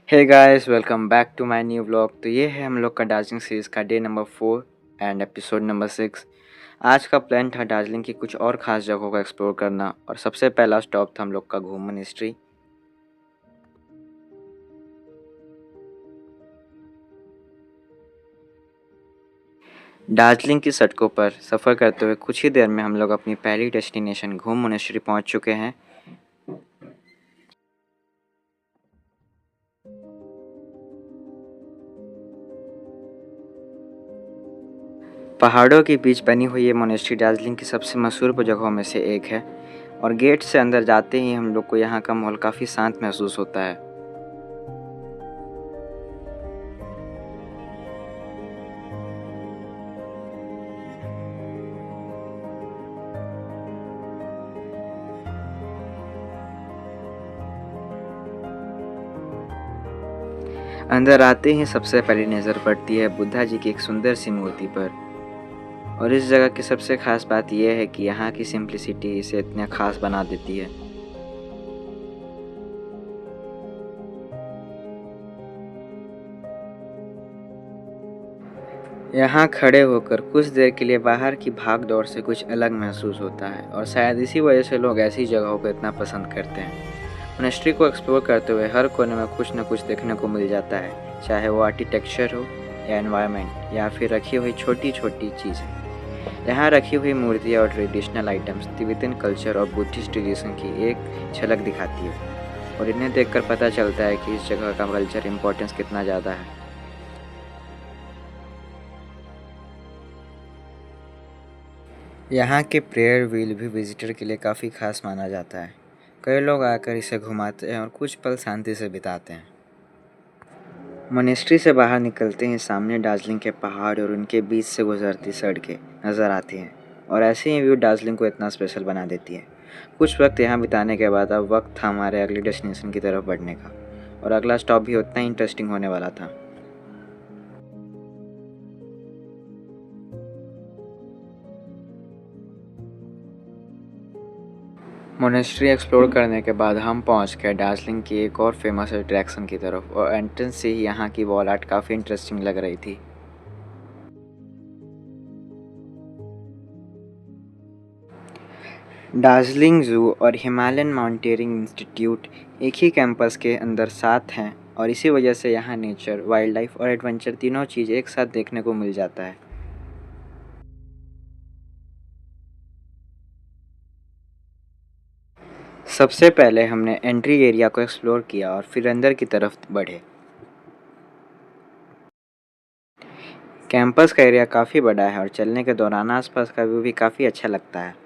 Hey guys, welcome back to my new vlog. तो ये है हम लोग का दार्जिलिंग सीरीज़ का day number 4 and episode number 6। आज का प्लान था दार्जिलिंग की कुछ और ख़ास जगहों को एक्सप्लोर करना और सबसे पहला स्टॉप था हम लोग का घूम मिनिस्ट्री। दार्जिलिंग की सड़कों पर सफ़र करते हुए कुछ ही देर में हम लोग अपनी पहली डेस्टिनेशन घूम मिनिस्ट्री पहुँच चुके हैं। पहाड़ों के बीच बनी हुई ये मोनेस्ट्री दार्जिलिंग की सबसे मशहूर जगहों में से एक है और गेट से अंदर जाते ही हम लोग को यहाँ का माहौल काफ़ी शांत महसूस होता है। अंदर आते ही सबसे पहली नज़र पड़ती है बुद्धा जी की एक सुंदर सी मूर्ति पर। और इस जगह की सबसे ख़ास बात यह है कि यहाँ की सिंप्लिसिटी इसे इतना ख़ास बना देती है। यहाँ खड़े होकर कुछ देर के लिए बाहर की भाग दौड़ से कुछ अलग महसूस होता है और शायद इसी वजह से लोग ऐसी जगहों को इतना पसंद करते हैं। मोनेस्ट्री को एक्सप्लोर करते हुए हर कोने में कुछ न कुछ देखने को मिल जाता है, चाहे वो आर्किटेक्चर हो या एनवायरनमेंट या फिर रखी हुई छोटी छोटी चीज़ें। यहाँ रखी हुई मूर्तियाँ और ट्रेडिशनल आइटम्स तिब्बतन कल्चर और बुद्धिस्ट ट्रेडिशन की एक झलक दिखाती है और इन्हें देखकर पता चलता है कि इस जगह का कल्चर इम्पोर्टेंस कितना ज़्यादा है। यहाँ के प्रेयर व्हील भी विजिटर के लिए काफ़ी खास माना जाता है। कई लोग आकर इसे घुमाते हैं और कुछ पल शांति से बिताते हैं। मोनेस्ट्री से बाहर निकलते ही सामने दार्जिलिंग के पहाड़ और उनके बीच से गुजरती सड़कें नज़र आती हैं और ऐसे ही व्यू दार्जिलिंग को इतना स्पेशल बना देती है। कुछ वक्त यहाँ बिताने के बाद अब वक्त था हमारे अगली डेस्टिनेशन की तरफ बढ़ने का और अगला स्टॉप भी उतना ही इंटरेस्टिंग होने वाला था। मोनेस्ट्री एक्सप्लोर करने के बाद हम पहुंच गए दार्जिलिंग की एक और फेमस अट्रैक्शन की तरफ और एंट्रेंस से ही यहाँ की वॉल आर्ट काफ़ी इंटरेस्टिंग लग रही थी। दार्जिलिंग ज़ू और हिमालयन माउंटेनियरिंग इंस्टीट्यूट एक ही कैंपस के अंदर साथ हैं और इसी वजह से यहाँ नेचर, वाइल्ड लाइफ और एडवेंचर तीनों चीज़ एक साथ देखने को मिल जाता है। सबसे पहले हमने एंट्री एरिया को एक्सप्लोर किया और फिर अंदर की तरफ बढ़े। कैंपस का एरिया काफ़ी बड़ा है और चलने के दौरान आसपास का व्यू भी काफ़ी अच्छा लगता है।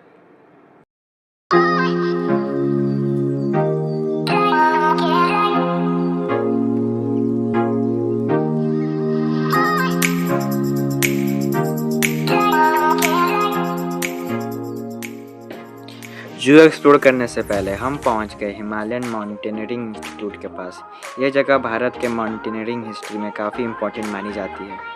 जू एक्सप्लोर करने से पहले हम पहुंच गए हिमालयन माउंटेनियरिंग इंस्टीट्यूट के पास। यह जगह भारत के माउंटेनियरिंग हिस्ट्री में काफ़ी इम्पोर्टेंट मानी जाती है।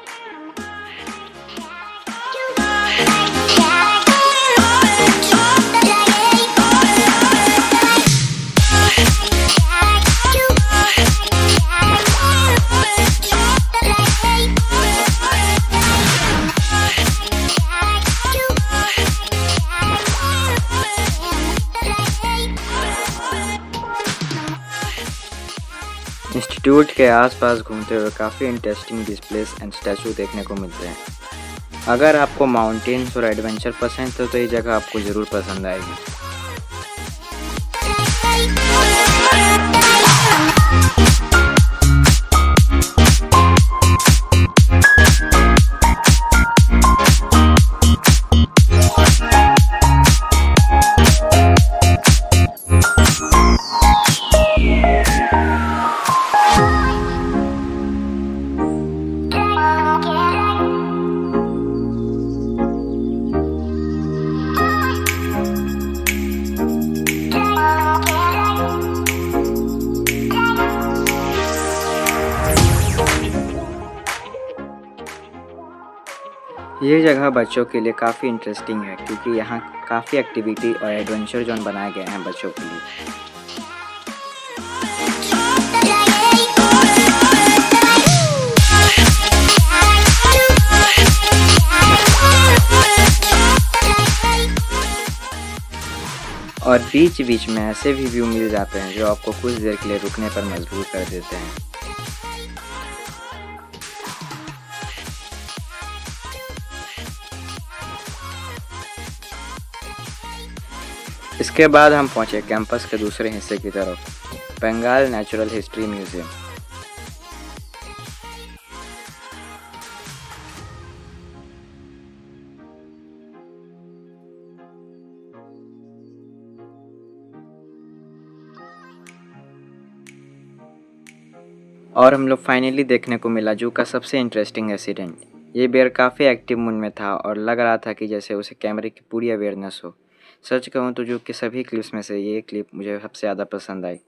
इंस्टीट्यूट के आसपास घूमते हुए काफ़ी इंटरेस्टिंग डिस्प्लेस एंड स्टैचू देखने को मिलते हैं। अगर आपको माउंटेन्स और एडवेंचर पसंद है तो ये जगह आपको ज़रूर पसंद आएगी। ये जगह बच्चों के लिए काफ़ी इंटरेस्टिंग है क्योंकि यहाँ काफ़ी एक्टिविटी और एडवेंचर जोन बनाए गए हैं बच्चों के लिए। और बीच-बीच में ऐसे भी व्यू मिल जाते हैं जो आपको कुछ देर के लिए रुकने पर मजबूर कर देते हैं। इसके बाद हम पहुंचे कैंपस के दूसरे हिस्से की तरफ, बंगाल नेचुरल हिस्ट्री म्यूजियम। और हम लोग फाइनली देखने को मिला जू का सबसे इंटरेस्टिंग इंसिडेंट। ये बेयर काफ़ी एक्टिव मूड में था और लग रहा था कि जैसे उसे कैमरे की पूरी अवेयरनेस हो। सच कहूँ तो जू के सभी क्लिप्स में से ये क्लिप मुझे सबसे ज़्यादा पसंद आई।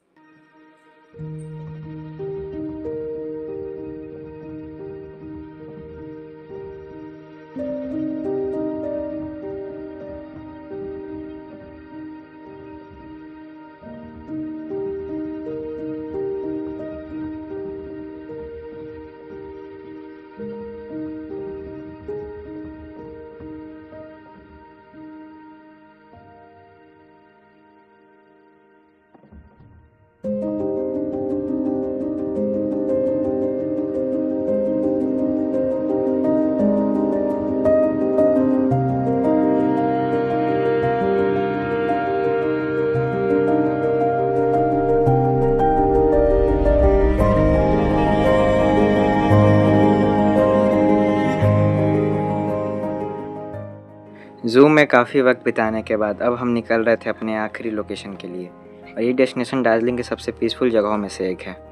ज़ू में काफ़ी वक्त बिताने के बाद अब हम निकल रहे थे अपने आखिरी लोकेशन के लिए, और ये डेस्टिनेशन दार्जिलिंग की सबसे पीसफुल जगहों में से एक है।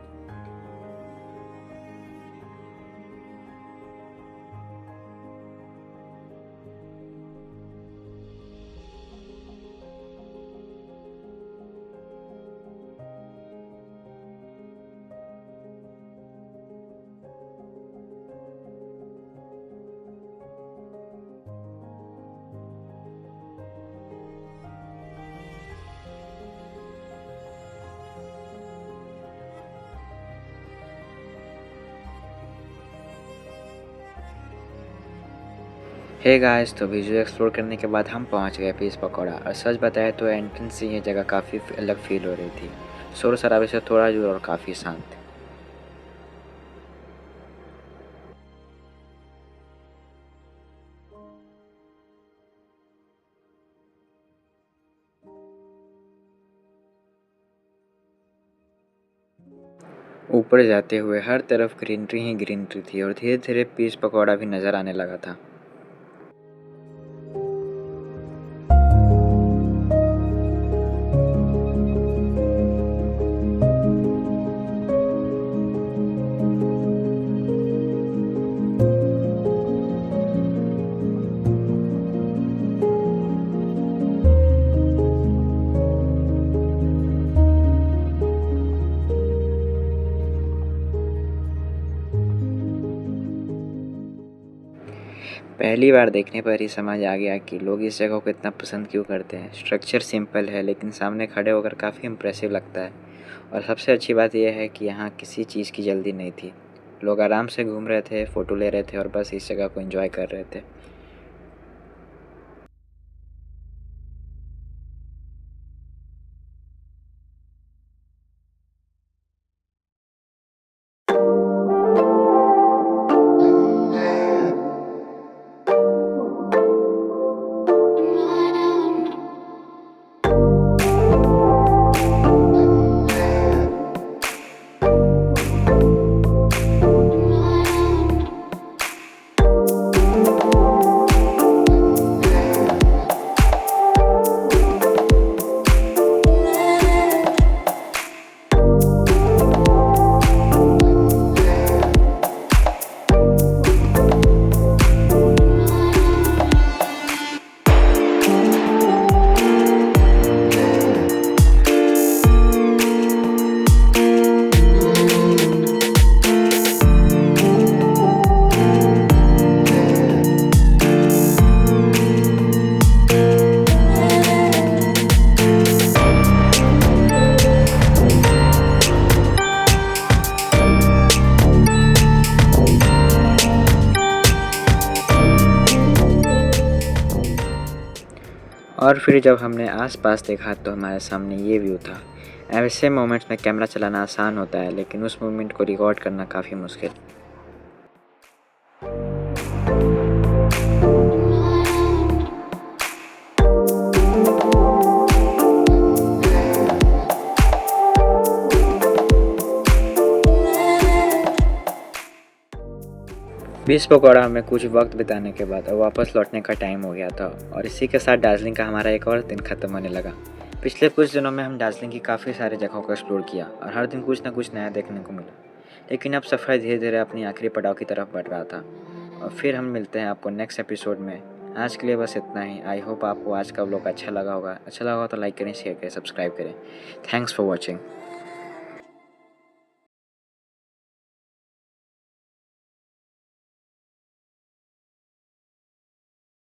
हे गाइस, तो विजुअल एक्सप्लोर करने के बाद हम पहुंच गए पीस पकौड़ा, और सच बताए तो एंट्रेंस से ये जगह काफ़ी अलग फील हो रही थी। शोर शराबे से थोड़ा दूर और काफ़ी शांत। ऊपर जाते हुए हर तरफ ग्रीनरी ही ग्रीनरी थी, और धीरे धीरे पीस पकौड़ा भी नज़र आने लगा था। पहली बार देखने पर ही समझ आ गया कि लोग इस जगह को इतना पसंद क्यों करते हैं। स्ट्रक्चर सिंपल है लेकिन सामने खड़े होकर काफ़ी इम्प्रेसिव लगता है, और सबसे अच्छी बात यह है कि यहाँ किसी चीज़ की जल्दी नहीं थी। लोग आराम से घूम रहे थे, फ़ोटो ले रहे थे और बस इस जगह को एंजॉय कर रहे थे। और फिर जब हमने आसपास देखा तो हमारे सामने ये व्यू था। ऐसे मोमेंट्स में कैमरा चलाना आसान होता है, लेकिन उस मोमेंट को रिकॉर्ड करना काफ़ी मुश्किल। बीच पकौड़ा में कुछ वक्त बिताने के बाद अब वापस लौटने का टाइम हो गया था और इसी के साथ दार्जिलिंग का हमारा एक और दिन ख़त्म होने लगा। पिछले कुछ दिनों में हम दार्जिलिंग की काफ़ी सारी जगहों को एक्सप्लोर किया और हर दिन कुछ ना कुछ नया देखने को मिला। लेकिन अब सफ़र धीरे धीरे अपनी आखिरी पड़ाव की तरफ बढ़ रहा था और फिर हम मिलते हैं आपको नेक्स्ट एपिसोड में। आज के लिए बस इतना ही। आई होप आपको आज का व्लॉग अच्छा लगा होगा। अच्छा लगा हो तो लाइक करें, शेयर करें, सब्सक्राइब करें। Thanks for watching.